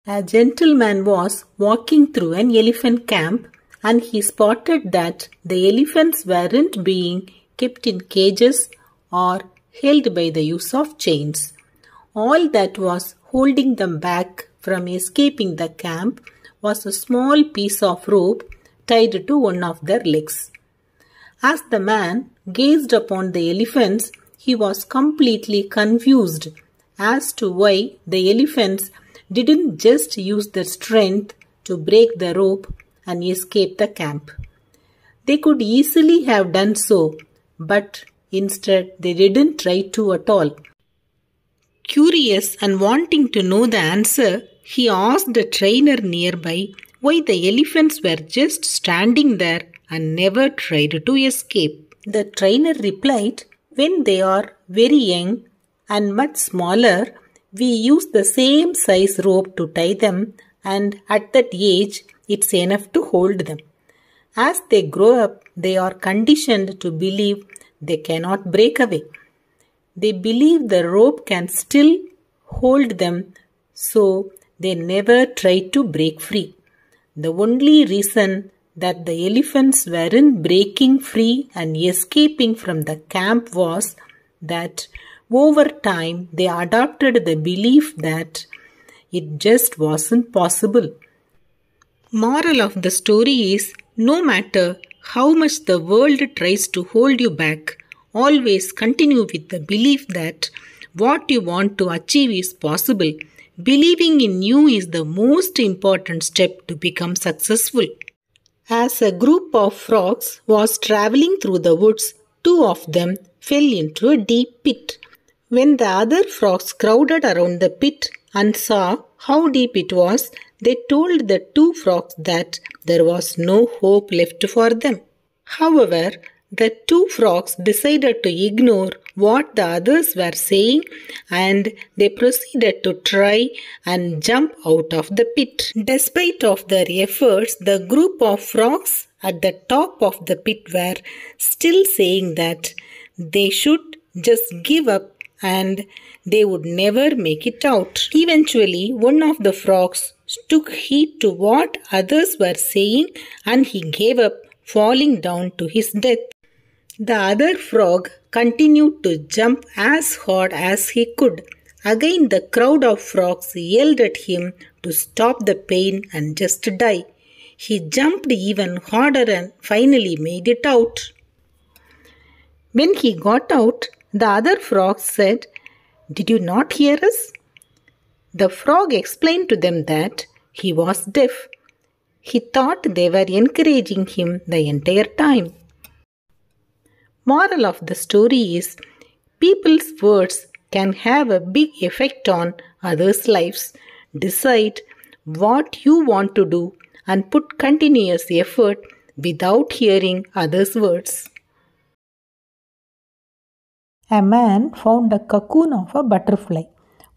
A gentleman was walking through an elephant camp and he spotted that the elephants weren't being kept in cages or held by the use of chains. All that was holding them back from escaping the camp was a small piece of rope tied to one of their legs. As the man gazed upon the elephants, he was completely confused as to why the elephants didn't just use their strength to break the rope and escape the camp. They could easily have done so, but instead they didn't try to at all. Curious and wanting to know the answer, he asked a trainer nearby why the elephants were just standing there and never tried to escape. The trainer replied, "When they are very young and much smaller, we use the same size rope to tie them, and at that age, it's enough to hold them. As they grow up, they are conditioned to believe they cannot break away. They believe the rope can still hold them, so they never try to break free. The only reason that the elephants weren't breaking free and escaping from the camp was that over time they adopted the belief that it just wasn't possible." Moral of the story is, no matter how much the world tries to hold you back, always continue with the belief that what you want to achieve is possible. Believing in you is the most important step to become successful. As a group of frogs was traveling through the woods, two of them fell into a deep pit. When the other frogs crowded around the pit and saw how deep it was, they told the two frogs that there was no hope left for them. However, the two frogs decided to ignore what the others were saying and they proceeded to try and jump out of the pit. Despite of their efforts, the group of frogs at the top of the pit were still saying that they should just give up and they would never make it out. Eventually, one of the frogs took heed to what others were saying and he gave up, falling down to his death. The other frog continued to jump as hard as he could. Again, the crowd of frogs yelled at him to stop the pain and just die. He jumped even harder and finally made it out. When he got out, the other frogs said, "Did you not hear us?" The frog explained to them that he was deaf. He thought they were encouraging him the entire time. Moral of the story is, people's words can have a big effect on others' lives. Decide what you want to do and put continuous effort without hearing others' words. A man found a cocoon of a butterfly.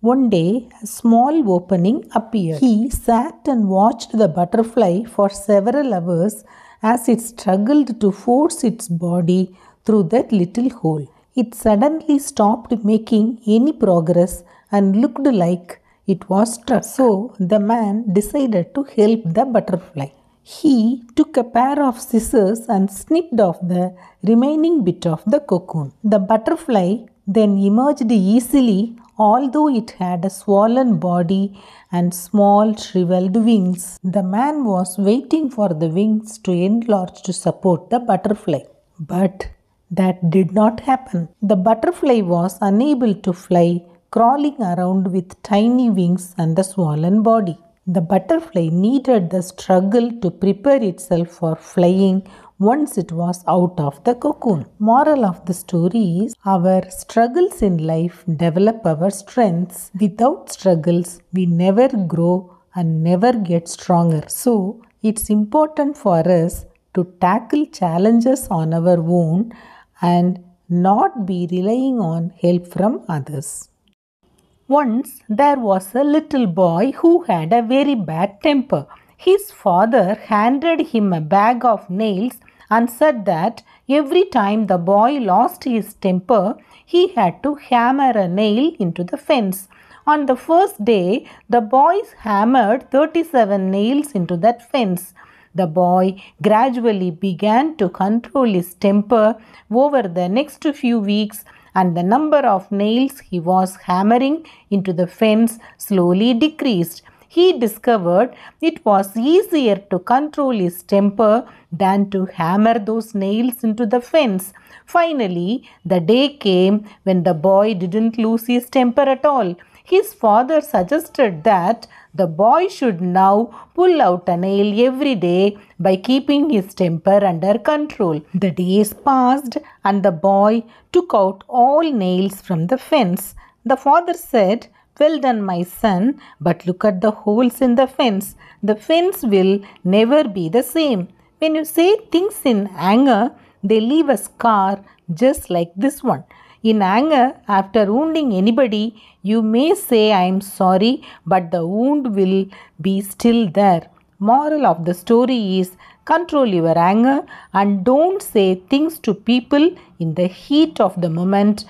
One day, a small opening appeared. He sat and watched the butterfly for several hours as it struggled to force its body through that little hole. It suddenly stopped making any progress and looked like it was stuck. So the man decided to help the butterfly. He took a pair of scissors and snipped off the remaining bit of the cocoon. The butterfly then emerged easily, although it had a swollen body and small shriveled wings. The man was waiting for the wings to enlarge to support the butterfly. But that did not happen. The butterfly was unable to fly, crawling around with tiny wings and a swollen body. The butterfly needed the struggle to prepare itself for flying once it was out of the cocoon. Moral of the story is, our struggles in life develop our strengths. Without struggles, we never grow and never get stronger. So, it's important for us to tackle challenges on our own and not be relying on help from others. Once there was a little boy who had a very bad temper. His father handed him a bag of nails and said that every time the boy lost his temper, he had to hammer a nail into the fence. On the first day, the boys hammered 37 nails into that fence. The boy gradually began to control his temper over the next few weeks, and the number of nails he was hammering into the fence slowly decreased. He discovered it was easier to control his temper than to hammer those nails into the fence. Finally, the day came when the boy didn't lose his temper at all. His father suggested that the boy should now pull out a nail every day by keeping his temper under control. The days passed and the boy took out all nails from the fence. The father said, "Well done, my son, but look at the holes in the fence. The fence will never be the same. When you say things in anger, they leave a scar just like this one. In anger, after wounding anybody, you may say, 'I am sorry,' but the wound will be still there." Moral of the story is, control your anger and don't say things to people in the heat of the moment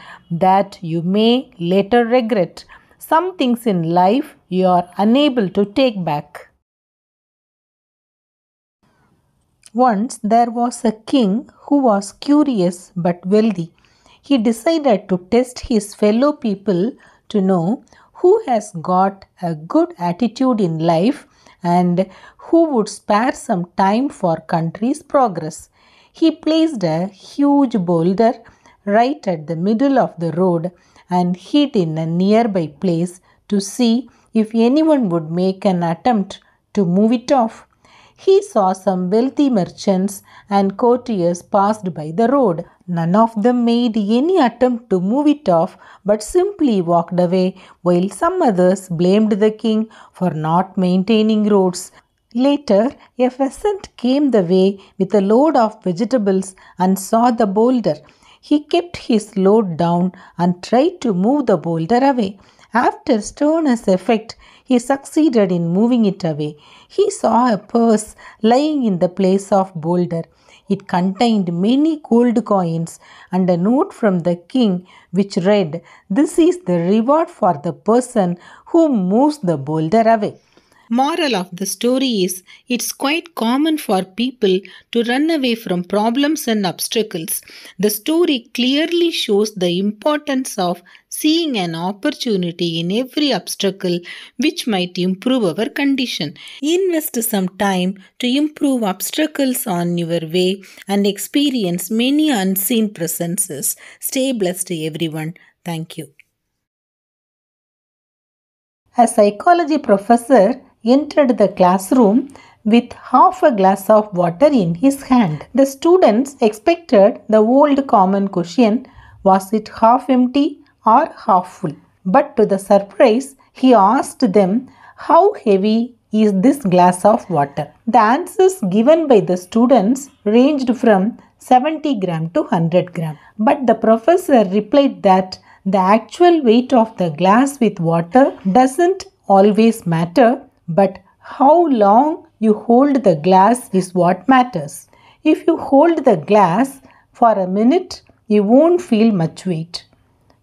that you may later regret. Some things in life you are unable to take back. Once there was a king who was curious but wealthy. He decided to test his fellow people to know who has got a good attitude in life and who would spare some time for country's progress. He placed a huge boulder right at the middle of the road and hid in a nearby place to see if anyone would make an attempt to move it off. He saw some wealthy merchants and courtiers passed by the road. None of them made any attempt to move it off but simply walked away, while some others blamed the king for not maintaining roads. Later, a peasant came the way with a load of vegetables and saw the boulder. He kept his load down and tried to move the boulder away. After sternest effort, he succeeded in moving it away. He saw a purse lying in the place of boulder. It contained many gold coins and a note from the king which read, "This is the reward for the person who moves the boulder away." Moral of the story is, it's quite common for people to run away from problems and obstacles. The story clearly shows the importance of seeing an opportunity in every obstacle which might improve our condition. Invest some time to improve obstacles on your way and experience many unseen presences. Stay blessed, everyone. Thank you. A psychology professor entered the classroom with half a glass of water in his hand. The students expected the old common question, was it half empty or half full? But to the surprise, he asked them, how heavy is this glass of water? The answers given by the students ranged from 70 gram to 100 gram. But the professor replied that the actual weight of the glass with water doesn't always matter, but how long you hold the glass is what matters. If you hold the glass for a minute, you won't feel much weight.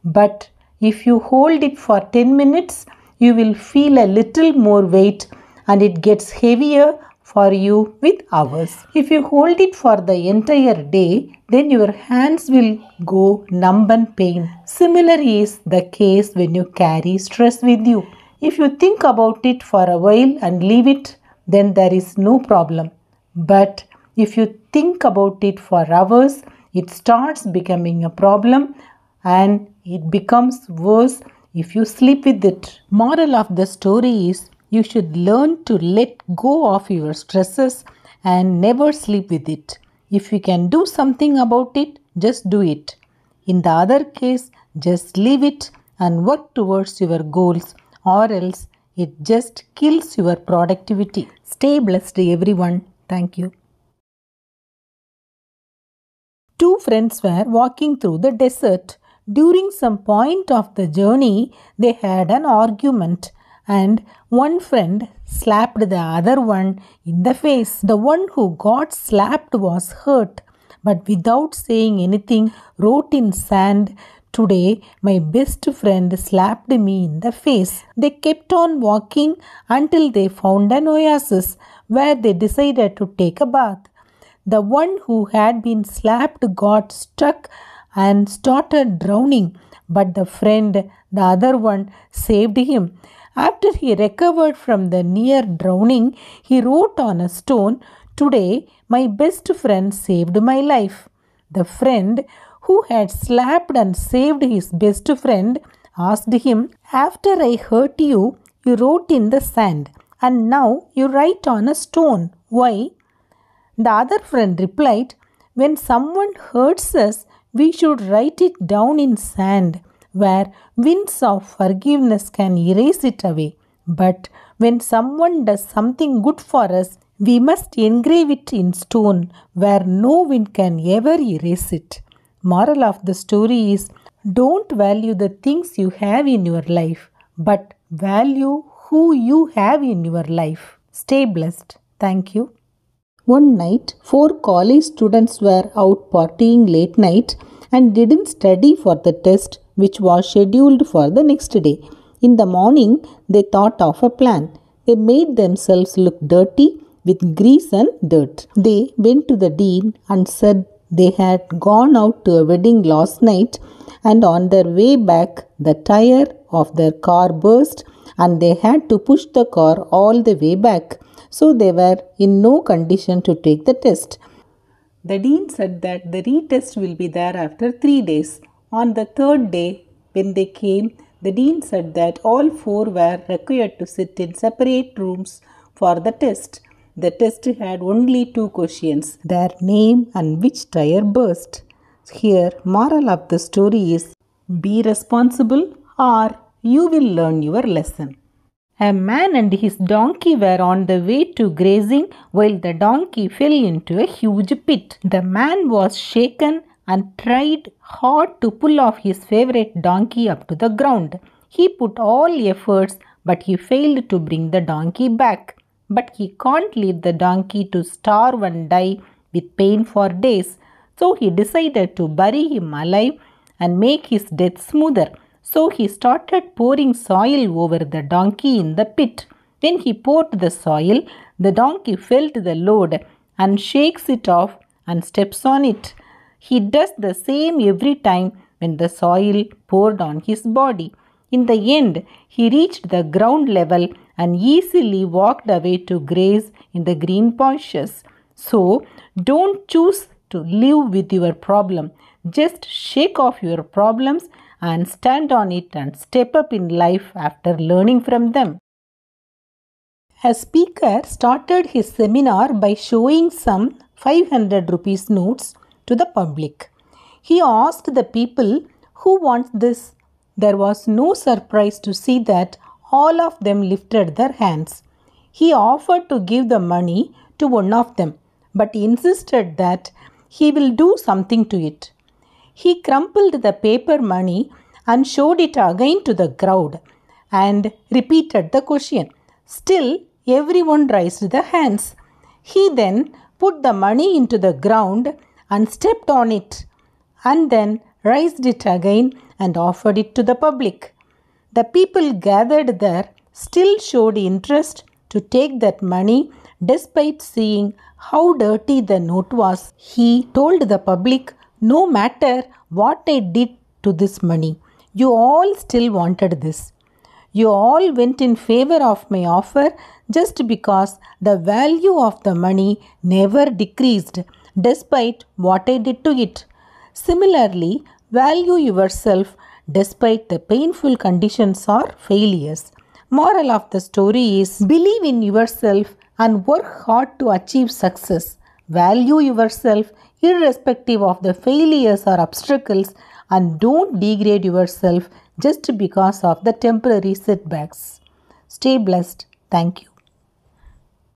But if you hold it for 10 minutes, you will feel a little more weight and it gets heavier for you with hours. If you hold it for the entire day, then your hands will go numb and pain. Similar is the case when you carry stress with you. If you think about it for a while and leave it, then there is no problem. But if you think about it for hours, it starts becoming a problem and it becomes worse if you sleep with it. Moral of the story is, you should learn to let go of your stresses and never sleep with it. If you can do something about it, just do it. In the other case, just leave it and work towards your goals, or else it just kills your productivity. Stay blessed, everyone. Thank you. Two friends were walking through the desert. During some point of the journey, they had an argument, and one friend slapped the other one in the face. The one who got slapped was hurt, but without saying anything, wrote in sand Today, my best friend slapped me in the face. They kept on walking until they found an oasis where they decided to take a bath. The one who had been slapped got stuck and started drowning, but the friend, the other one, saved him. After he recovered from the near drowning, he wrote on a stone, "Today, my best friend saved my life." The friend who had slapped and saved his best friend asked him, "After I hurt you, you wrote in the sand, and now you write on a stone. Why?" The other friend replied, "When someone hurts us, we should write it down in sand, where winds of forgiveness can erase it away. But when someone does something good for us, we must engrave it in stone, where no wind can ever erase it." Moral of the story is, don't value the things you have in your life, but value who you have in your life. Stay blessed. Thank you. One night, 4 college students were out partying late night and didn't study for the test which was scheduled for the next day. In the morning, they thought of a plan. They made themselves look dirty with grease and dirt. They went to the dean and said they had gone out to a wedding last night, and on their way back, the tire of their car burst and they had to push the car all the way back. So they were in no condition to take the test. The dean said that the retest will be there after 3 days. On the 3rd day, when they came, the dean said that all 4 were required to sit in separate rooms for the test. The test had only 2 questions, their name and which tire burst. Here, moral of the story is, be responsible or you will learn your lesson. A man and his donkey were on the way to grazing while the donkey fell into a huge pit. The man was shaken and tried hard to pull off his favorite donkey up to the ground. He put all efforts, but he failed to bring the donkey back. But he can't leave the donkey to starve and die with pain for days. So he decided to bury him alive and make his death smoother. So he started pouring soil over the donkey in the pit. When he poured the soil, the donkey felt the load and shakes it off and steps on it. He does the same every time when the soil poured on his body. In the end, he reached the ground level and easily walked away to graze in the green pastures. So, don't choose to live with your problem. Just shake off your problems and stand on it and step up in life after learning from them. A speaker started his seminar by showing some 500 rupees notes to the public. He asked the people, "Who wants this?" There was no surprise to see that all of them lifted their hands. He offered to give the money to one of them, but insisted that he will do something to it. He crumpled the paper money and showed it again to the crowd and repeated the question. Still, everyone raised their hands. He then put the money into the ground and stepped on it, and then raised it again and offered it to the public. The people gathered there still showed interest to take that money despite seeing how dirty the note was. He told the public, "No matter what I did to this money, you all still wanted this. You all went in favor of my offer just because the value of the money never decreased despite what I did to it. Similarly, value yourself despite the painful conditions or failures." Moral of the story is, believe in yourself and work hard to achieve success. Value yourself irrespective of the failures or obstacles, and don't degrade yourself just because of the temporary setbacks. Stay blessed. Thank you.